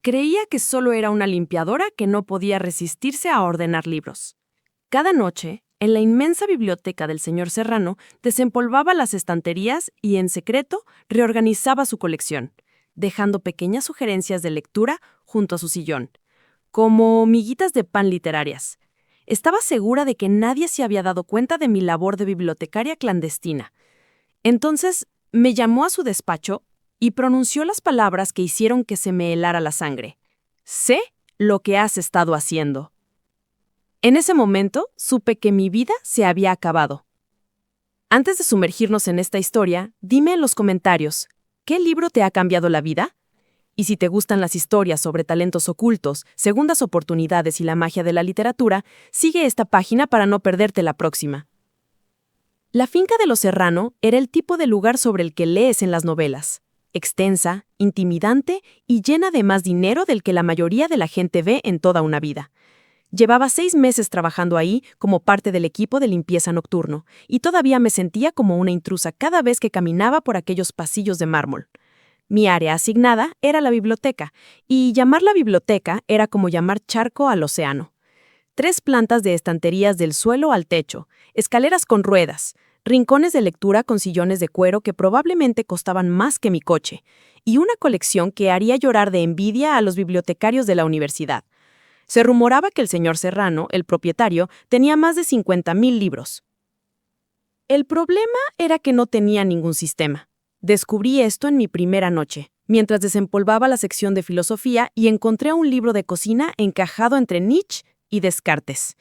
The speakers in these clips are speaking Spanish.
Creía que solo era una limpiadora que no podía resistirse a ordenar libros. Cada noche, en la inmensa biblioteca del señor Serrano, desempolvaba las estanterías y, en secreto, reorganizaba su colección, dejando pequeñas sugerencias de lectura junto a su sillón, como miguitas de pan literarias. Estaba segura de que nadie se había dado cuenta de mi labor de bibliotecaria clandestina. Entonces, me llamó a su despacho y pronunció las palabras que hicieron que se me helara la sangre. Sé lo que has estado haciendo. En ese momento, supe que mi vida se había acabado. Antes de sumergirnos en esta historia, dime en los comentarios, ¿qué libro te ha cambiado la vida? Y si te gustan las historias sobre talentos ocultos, segundas oportunidades y la magia de la literatura, sigue esta página para no perderte la próxima. La finca de los Serrano era el tipo de lugar sobre el que lees en las novelas. Extensa, intimidante y llena de más dinero del que la mayoría de la gente ve en toda una vida. Llevaba 6 meses trabajando ahí como parte del equipo de limpieza nocturno, y todavía me sentía como una intrusa cada vez que caminaba por aquellos pasillos de mármol. Mi área asignada era la biblioteca, y llamarla biblioteca era como llamar charco al océano. 3 plantas de estanterías del suelo al techo, escaleras con ruedas, rincones de lectura con sillones de cuero que probablemente costaban más que mi coche, y una colección que haría llorar de envidia a los bibliotecarios de la universidad. Se rumoraba que el señor Serrano, el propietario, tenía más de 50,000 libros. El problema era que no tenía ningún sistema. Descubrí esto en mi primera noche, mientras desempolvaba la sección de filosofía y encontré un libro de cocina encajado entre Nietzsche y Descartes.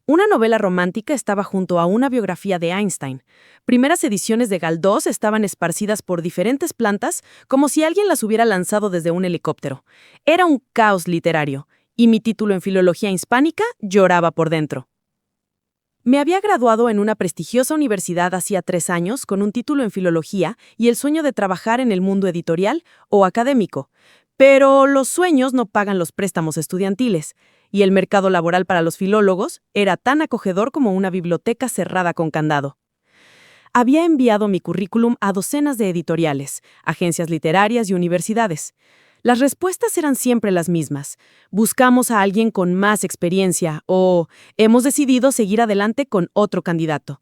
Una novela romántica estaba junto a una biografía de Einstein. Primeras ediciones de Galdós estaban esparcidas por diferentes plantas como si alguien las hubiera lanzado desde un helicóptero. Era un caos literario, y mi título en Filología Hispánica lloraba por dentro. Me había graduado en una prestigiosa universidad hacía 3 años con un título en Filología y el sueño de trabajar en el mundo editorial o académico. Pero los sueños no pagan los préstamos estudiantiles, y el mercado laboral para los filólogos era tan acogedor como una biblioteca cerrada con candado. Había enviado mi currículum a docenas de editoriales, agencias literarias y universidades. Las respuestas eran siempre las mismas. Buscamos a alguien con más experiencia o hemos decidido seguir adelante con otro candidato.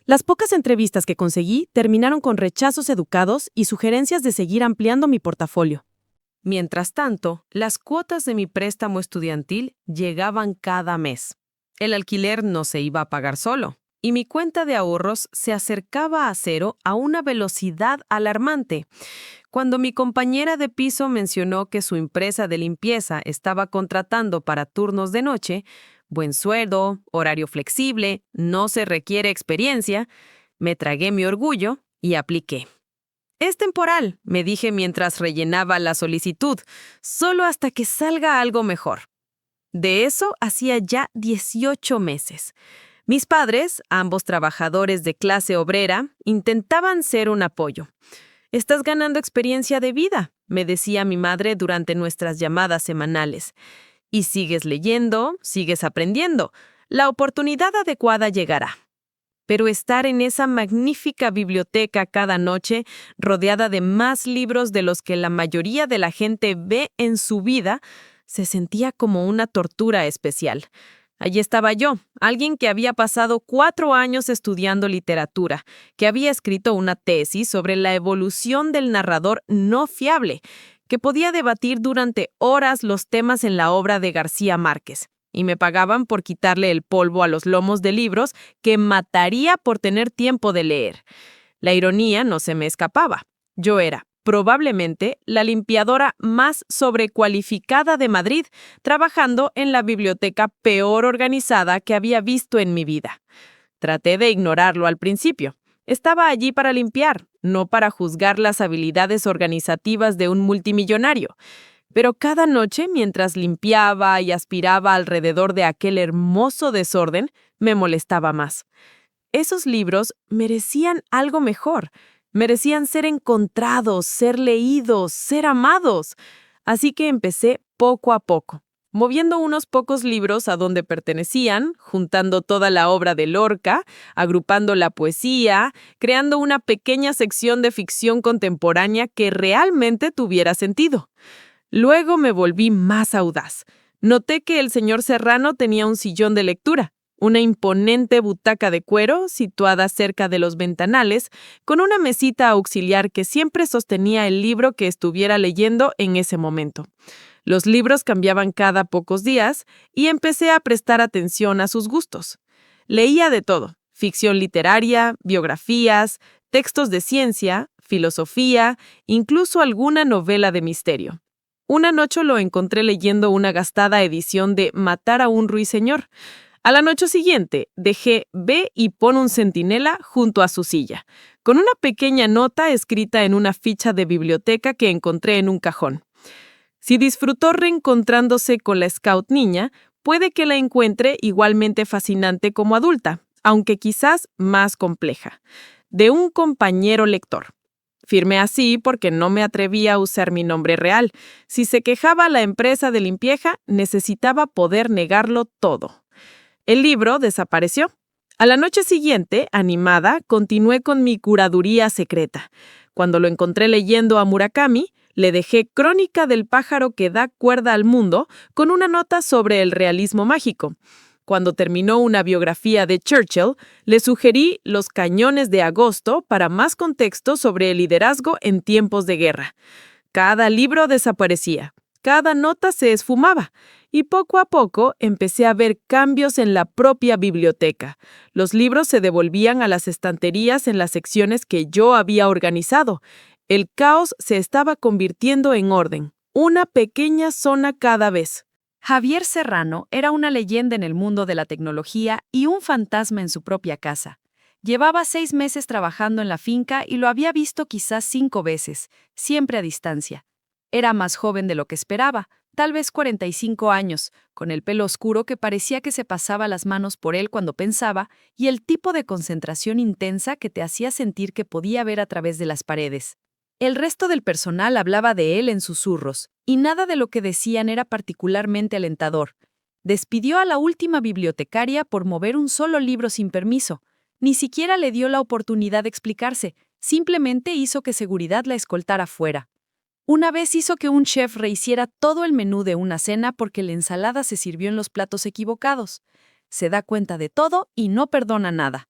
Las pocas entrevistas que conseguí terminaron con rechazos educados y sugerencias de seguir ampliando mi portafolio. Mientras tanto, las cuotas de mi préstamo estudiantil llegaban cada mes. El alquiler no se iba a pagar solo, y mi cuenta de ahorros se acercaba a cero a una velocidad alarmante. Cuando mi compañera de piso mencionó que su empresa de limpieza estaba contratando para turnos de noche, buen sueldo, horario flexible, no se requiere experiencia, me tragué mi orgullo y apliqué. Es temporal, me dije mientras rellenaba la solicitud, solo hasta que salga algo mejor. De eso hacía ya 18 meses. Mis padres, ambos trabajadores de clase obrera, intentaban ser un apoyo. «Estás ganando experiencia de vida», me decía mi madre durante nuestras llamadas semanales. «Y sigues leyendo, sigues aprendiendo. La oportunidad adecuada llegará». Pero estar en esa magnífica biblioteca cada noche, rodeada de más libros de los que la mayoría de la gente ve en su vida, se sentía como una tortura especial. Allí estaba yo, alguien que había pasado 4 años estudiando literatura, que había escrito una tesis sobre la evolución del narrador no fiable, que podía debatir durante horas los temas en la obra de García Márquez, y me pagaban por quitarle el polvo a los lomos de libros que mataría por tener tiempo de leer. La ironía no se me escapaba. Yo era, probablemente, la limpiadora más sobrecualificada de Madrid, trabajando en la biblioteca peor organizada que había visto en mi vida. Traté de ignorarlo al principio. Estaba allí para limpiar, no para juzgar las habilidades organizativas de un multimillonario. Pero cada noche, mientras limpiaba y aspiraba alrededor de aquel hermoso desorden, me molestaba más. Esos libros merecían algo mejor. Merecían ser encontrados, ser leídos, ser amados. Así que empecé poco a poco, moviendo unos pocos libros a donde pertenecían, juntando toda la obra de Lorca, agrupando la poesía, creando una pequeña sección de ficción contemporánea que realmente tuviera sentido. Luego me volví más audaz. Noté que el señor Serrano tenía un sillón de lectura, una imponente butaca de cuero situada cerca de los ventanales, con una mesita auxiliar que siempre sostenía el libro que estuviera leyendo en ese momento. Los libros cambiaban cada pocos días y empecé a prestar atención a sus gustos. Leía de todo: ficción literaria, biografías, textos de ciencia, filosofía, incluso alguna novela de misterio. Una noche lo encontré leyendo una gastada edición de Matar a un ruiseñor. A la noche siguiente, dejé "Ve y pon un centinela" junto a su silla, con una pequeña nota escrita en una ficha de biblioteca que encontré en un cajón. Si disfrutó reencontrándose con la Scout niña, puede que la encuentre igualmente fascinante como adulta, aunque quizás más compleja. De un compañero lector. Firmé así porque no me atrevía a usar mi nombre real. Si se quejaba la empresa de limpieza, necesitaba poder negarlo todo. El libro desapareció. A la noche siguiente, animada, continué con mi curaduría secreta. Cuando lo encontré leyendo a Murakami, le dejé Crónica del pájaro que da cuerda al mundo con una nota sobre el realismo mágico. Cuando terminó una biografía de Churchill, le sugerí Los cañones de agosto para más contexto sobre el liderazgo en tiempos de guerra. Cada libro desaparecía, cada nota se esfumaba, y poco a poco empecé a ver cambios en la propia biblioteca. Los libros se devolvían a las estanterías en las secciones que yo había organizado. El caos se estaba convirtiendo en orden, una pequeña zona cada vez. Javier Serrano era una leyenda en el mundo de la tecnología y un fantasma en su propia casa. Llevaba 6 meses trabajando en la finca y lo había visto quizás 5 veces, siempre a distancia. Era más joven de lo que esperaba, tal vez 45 años, con el pelo oscuro que parecía que se pasaba las manos por él cuando pensaba y el tipo de concentración intensa que te hacía sentir que podía ver a través de las paredes. El resto del personal hablaba de él en susurros, y nada de lo que decían era particularmente alentador. Despidió a la última bibliotecaria por mover un solo libro sin permiso. Ni siquiera le dio la oportunidad de explicarse, simplemente hizo que seguridad la escoltara fuera. Una vez hizo que un chef rehiciera todo el menú de una cena porque la ensalada se sirvió en los platos equivocados. Se da cuenta de todo y no perdona nada.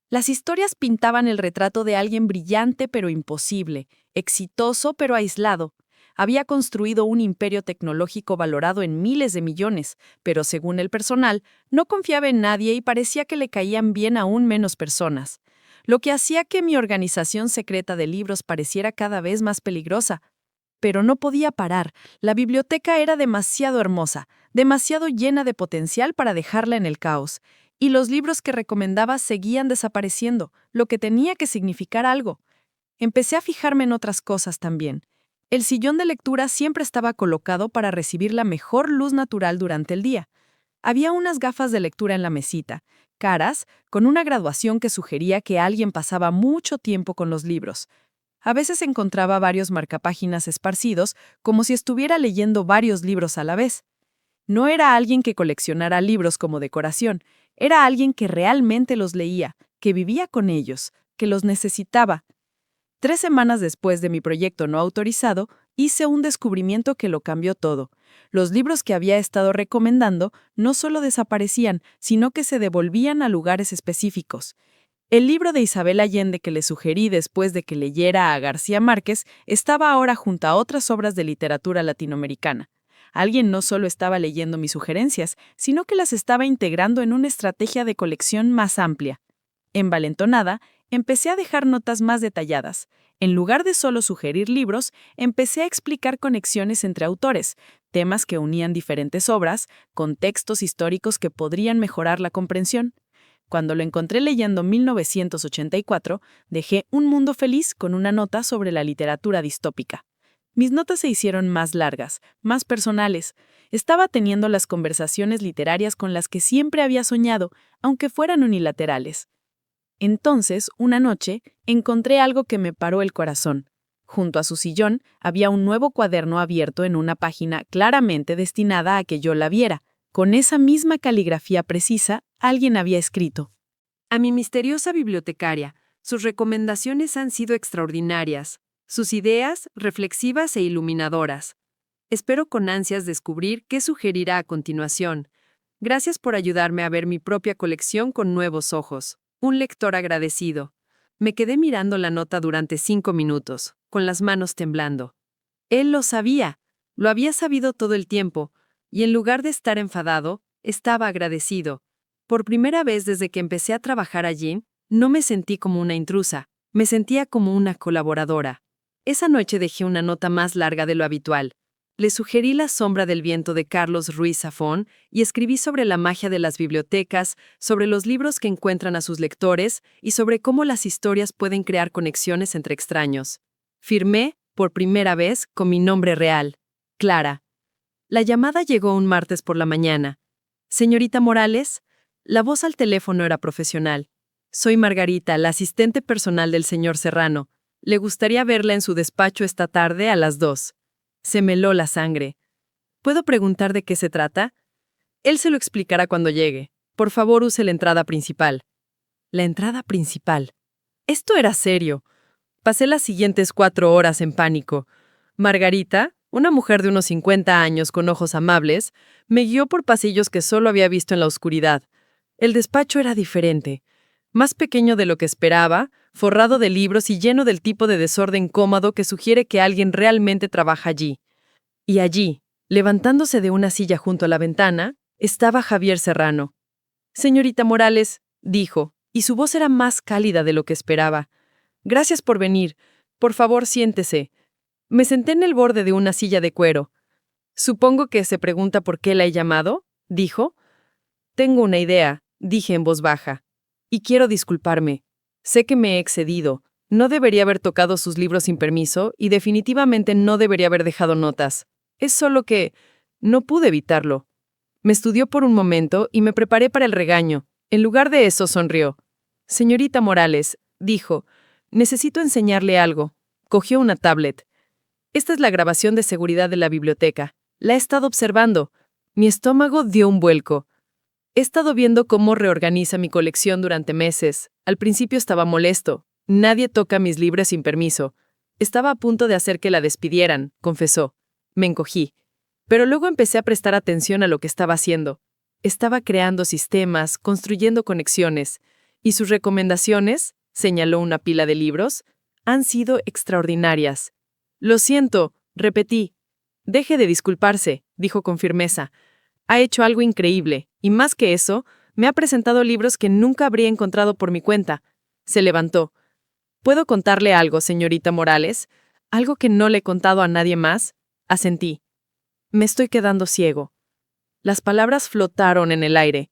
Las historias pintaban el retrato de alguien brillante pero imposible, exitoso pero aislado. Había construido un imperio tecnológico valorado en miles de millones, pero según el personal, no confiaba en nadie y parecía que le caían bien aún menos personas. Lo que hacía que mi organización secreta de libros pareciera cada vez más peligrosa. Pero no podía parar. La biblioteca era demasiado hermosa, demasiado llena de potencial para dejarla en el caos. Y los libros que recomendaba seguían desapareciendo, lo que tenía que significar algo. Empecé a fijarme en otras cosas también. El sillón de lectura siempre estaba colocado para recibir la mejor luz natural durante el día. Había unas gafas de lectura en la mesita, caras, con una graduación que sugería que alguien pasaba mucho tiempo con los libros. A veces encontraba varios marcapáginas esparcidos, como si estuviera leyendo varios libros a la vez. No era alguien que coleccionara libros como decoración, era alguien que realmente los leía, que vivía con ellos, que los necesitaba. 3 semanas después de mi proyecto no autorizado, hice un descubrimiento que lo cambió todo. Los libros que había estado recomendando no solo desaparecían, sino que se devolvían a lugares específicos. El libro de Isabel Allende que le sugerí después de que leyera a García Márquez estaba ahora junto a otras obras de literatura latinoamericana. Alguien no solo estaba leyendo mis sugerencias, sino que las estaba integrando en una estrategia de colección más amplia. Envalentonada, empecé a dejar notas más detalladas. En lugar de solo sugerir libros, empecé a explicar conexiones entre autores, temas que unían diferentes obras, contextos históricos que podrían mejorar la comprensión. Cuando lo encontré leyendo 1984, dejé Un mundo feliz con una nota sobre la literatura distópica. Mis notas se hicieron más largas, más personales. Estaba teniendo las conversaciones literarias con las que siempre había soñado, aunque fueran unilaterales. Entonces, una noche, encontré algo que me paró el corazón. Junto a su sillón había un nuevo cuaderno abierto en una página claramente destinada a que yo la viera. Con esa misma caligrafía precisa, alguien había escrito: A mi misteriosa bibliotecaria, sus recomendaciones han sido extraordinarias, sus ideas reflexivas e iluminadoras. Espero con ansias descubrir qué sugerirá a continuación. Gracias por ayudarme a ver mi propia colección con nuevos ojos. Un lector agradecido. Me quedé mirando la nota durante 5 minutos, con las manos temblando. Él lo sabía, lo había sabido todo el tiempo, y en lugar de estar enfadado, estaba agradecido. Por primera vez desde que empecé a trabajar allí, no me sentí como una intrusa, me sentía como una colaboradora. Esa noche dejé una nota más larga de lo habitual. Le sugerí La sombra del viento de Carlos Ruiz Zafón y escribí sobre la magia de las bibliotecas, sobre los libros que encuentran a sus lectores y sobre cómo las historias pueden crear conexiones entre extraños. Firmé, por primera vez, con mi nombre real, Clara. La llamada llegó un martes por la mañana. Señorita Morales, la voz al teléfono era profesional. Soy Margarita, la asistente personal del señor Serrano. Le gustaría verla en su despacho esta tarde a las 2. Se me heló la sangre. ¿Puedo preguntar de qué se trata? Él se lo explicará cuando llegue. Por favor, use la entrada principal. La entrada principal. Esto era serio. Pasé las siguientes 4 horas en pánico. Margarita, una mujer de unos 50 años con ojos amables, me guió por pasillos que solo había visto en la oscuridad. El despacho era diferente. Más pequeño de lo que esperaba, forrado de libros y lleno del tipo de desorden cómodo que sugiere que alguien realmente trabaja allí. Y allí, levantándose de una silla junto a la ventana, estaba Javier Serrano. «Señorita Morales», dijo, y su voz era más cálida de lo que esperaba. «Gracias por venir. Por favor, siéntese». Me senté en el borde de una silla de cuero. «Supongo que se pregunta por qué la he llamado», dijo. «Tengo una idea», dije en voz baja. «Y quiero disculparme. Sé que me he excedido. No debería haber tocado sus libros sin permiso y definitivamente no debería haber dejado notas. Es solo que no pude evitarlo». Me estudió por un momento y me preparé para el regaño. En lugar de eso, sonrió. «Señorita Morales», dijo, «necesito enseñarle algo». Cogió una tablet. «Esta es la grabación de seguridad de la biblioteca. La he estado observando». Mi estómago dio un vuelco. He estado viendo cómo reorganiza mi colección durante meses. Al principio estaba molesto. Nadie toca mis libros sin permiso. Estaba a punto de hacer que la despidieran, confesó. Me encogí. Pero luego empecé a prestar atención a lo que estaba haciendo. Estaba creando sistemas, construyendo conexiones. Y sus recomendaciones, señaló una pila de libros, han sido extraordinarias. Lo siento, repetí. Deje de disculparse, dijo con firmeza. Ha hecho algo increíble, y más que eso, me ha presentado libros que nunca habría encontrado por mi cuenta. Se levantó. ¿Puedo contarle algo, señorita Morales? ¿Algo que no le he contado a nadie más? Asentí. Me estoy quedando ciego. Las palabras flotaron en el aire.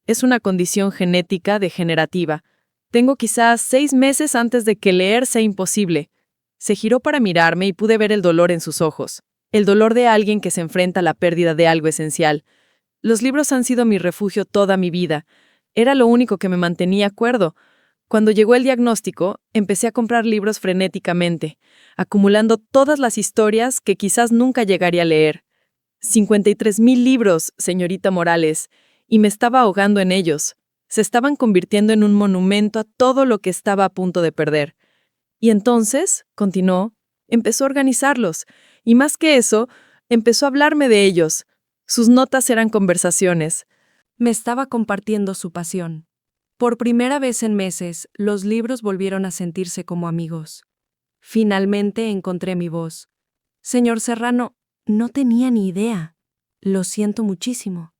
Es una condición genética degenerativa. Tengo quizás 6 meses antes de que leer sea imposible. Se giró para mirarme y pude ver el dolor en sus ojos. El dolor de alguien que se enfrenta a la pérdida de algo esencial. Los libros han sido mi refugio toda mi vida. Era lo único que me mantenía cuerdo. Cuando llegó el diagnóstico, empecé a comprar libros frenéticamente, acumulando todas las historias que quizás nunca llegaría a leer. 53,000 libros, señorita Morales, y me estaba ahogando en ellos. Se estaban convirtiendo en un monumento a todo lo que estaba a punto de perder. Y entonces, continuó, empezó a organizarlos, y más que eso, empezó a hablarme de ellos. Sus notas eran conversaciones. Me estaba compartiendo su pasión. Por primera vez en meses, los libros volvieron a sentirse como amigos. Finalmente encontré mi voz. Señor Serrano, no tenía ni idea. Lo siento muchísimo.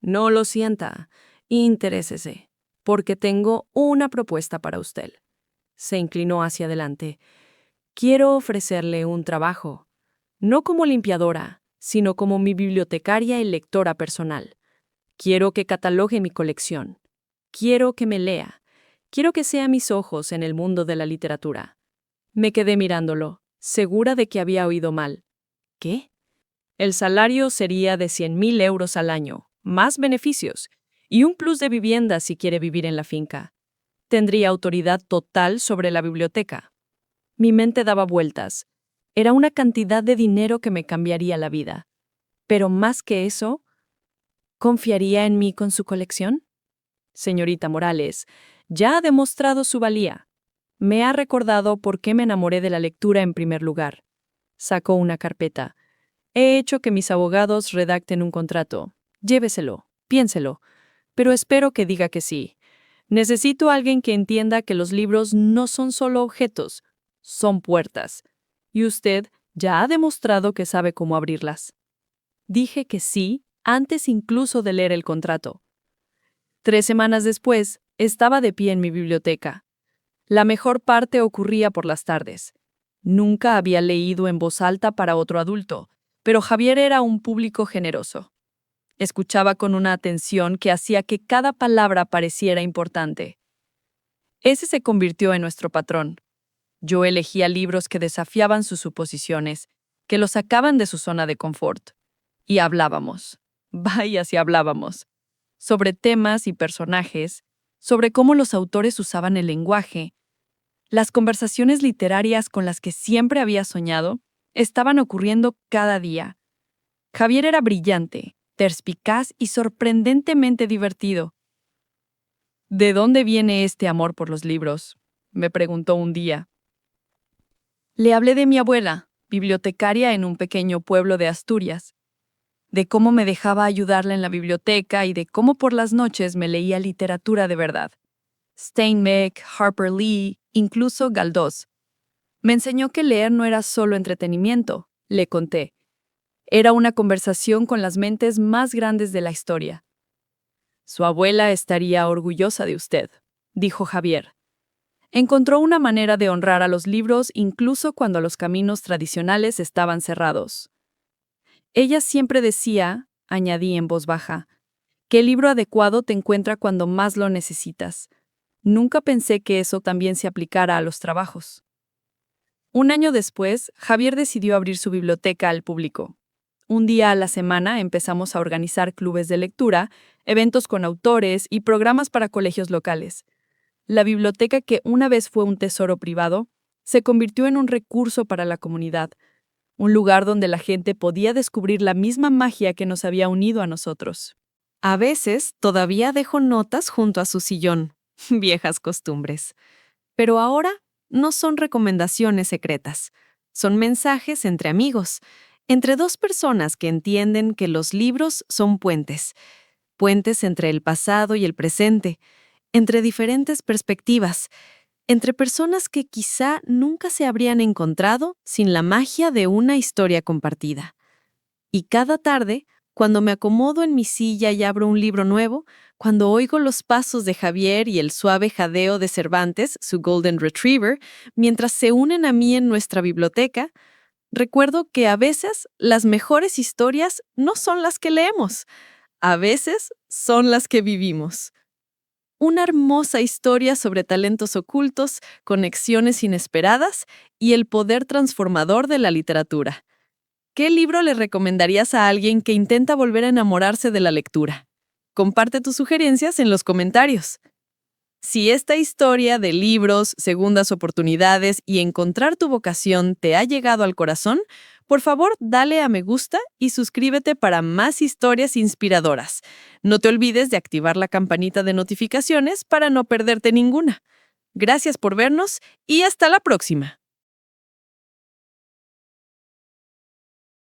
No lo sienta. Interésese, porque tengo una propuesta para usted. Se inclinó hacia adelante. Quiero ofrecerle un trabajo. No como limpiadora, sino como mi bibliotecaria y lectora personal. Quiero que catalogue mi colección. Quiero que me lea. Quiero que sea mis ojos en el mundo de la literatura. Me quedé mirándolo, segura de que había oído mal. ¿Qué? El salario sería de 100,000 euros al año, más beneficios, y un plus de vivienda si quiere vivir en la finca. Tendría autoridad total sobre la biblioteca. Mi mente daba vueltas. Era una cantidad de dinero que me cambiaría la vida. Pero más que eso, ¿confiaría en mí con su colección? Señorita Morales, ya ha demostrado su valía. Me ha recordado por qué me enamoré de la lectura en primer lugar. Sacó una carpeta. He hecho que mis abogados redacten un contrato. Lléveselo, piénselo, pero espero que diga que sí. Necesito a alguien que entienda que los libros no son solo objetos, son puertas. Y usted ya ha demostrado que sabe cómo abrirlas. Dije que sí antes incluso de leer el contrato. 3 semanas después, estaba de pie en mi biblioteca. La mejor parte ocurría por las tardes. Nunca había leído en voz alta para otro adulto, pero Javier era un público generoso. Escuchaba con una atención que hacía que cada palabra pareciera importante. Ese se convirtió en nuestro patrón. Yo elegía libros que desafiaban sus suposiciones, que lo sacaban de su zona de confort. Y hablábamos. Vaya si hablábamos. Sobre temas y personajes, sobre cómo los autores usaban el lenguaje. Las conversaciones literarias con las que siempre había soñado estaban ocurriendo cada día. Javier era brillante, perspicaz y sorprendentemente divertido. ¿De dónde viene este amor por los libros?, me preguntó un día. Le hablé de mi abuela, bibliotecaria en un pequeño pueblo de Asturias, de cómo me dejaba ayudarla en la biblioteca y de cómo por las noches me leía literatura de verdad. Steinbeck, Harper Lee, incluso Galdós. Me enseñó que leer no era solo entretenimiento, le conté. Era una conversación con las mentes más grandes de la historia. Su abuela estaría orgullosa de usted, dijo Javier. Encontró una manera de honrar a los libros incluso cuando los caminos tradicionales estaban cerrados. Ella siempre decía, añadí en voz baja, que el libro adecuado te encuentra cuando más lo necesitas. Nunca pensé que eso también se aplicara a los trabajos. Un año después, Javier decidió abrir su biblioteca al público. Un día a la semana empezamos a organizar clubes de lectura, eventos con autores y programas para colegios locales. La biblioteca, que una vez fue un tesoro privado, se convirtió en un recurso para la comunidad, un lugar donde la gente podía descubrir la misma magia que nos había unido a nosotros. A veces todavía dejo notas junto a su sillón, viejas costumbres. Pero ahora no son recomendaciones secretas, son mensajes entre amigos, entre dos personas que entienden que los libros son puentes, puentes entre el pasado y el presente, entre diferentes perspectivas, entre personas que quizá nunca se habrían encontrado sin la magia de una historia compartida. Y cada tarde, cuando me acomodo en mi silla y abro un libro nuevo, cuando oigo los pasos de Javier y el suave jadeo de Cervantes, su Golden Retriever, mientras se unen a mí en nuestra biblioteca, recuerdo que a veces las mejores historias no son las que leemos, a veces son las que vivimos. Una hermosa historia sobre talentos ocultos, conexiones inesperadas y el poder transformador de la literatura. ¿Qué libro le recomendarías a alguien que intenta volver a enamorarse de la lectura? Comparte tus sugerencias en los comentarios. Si esta historia de libros, segundas oportunidades y encontrar tu vocación te ha llegado al corazón, por favor, dale a me gusta y suscríbete para más historias inspiradoras. No te olvides de activar la campanita de notificaciones para no perderte ninguna. Gracias por vernos y hasta la próxima.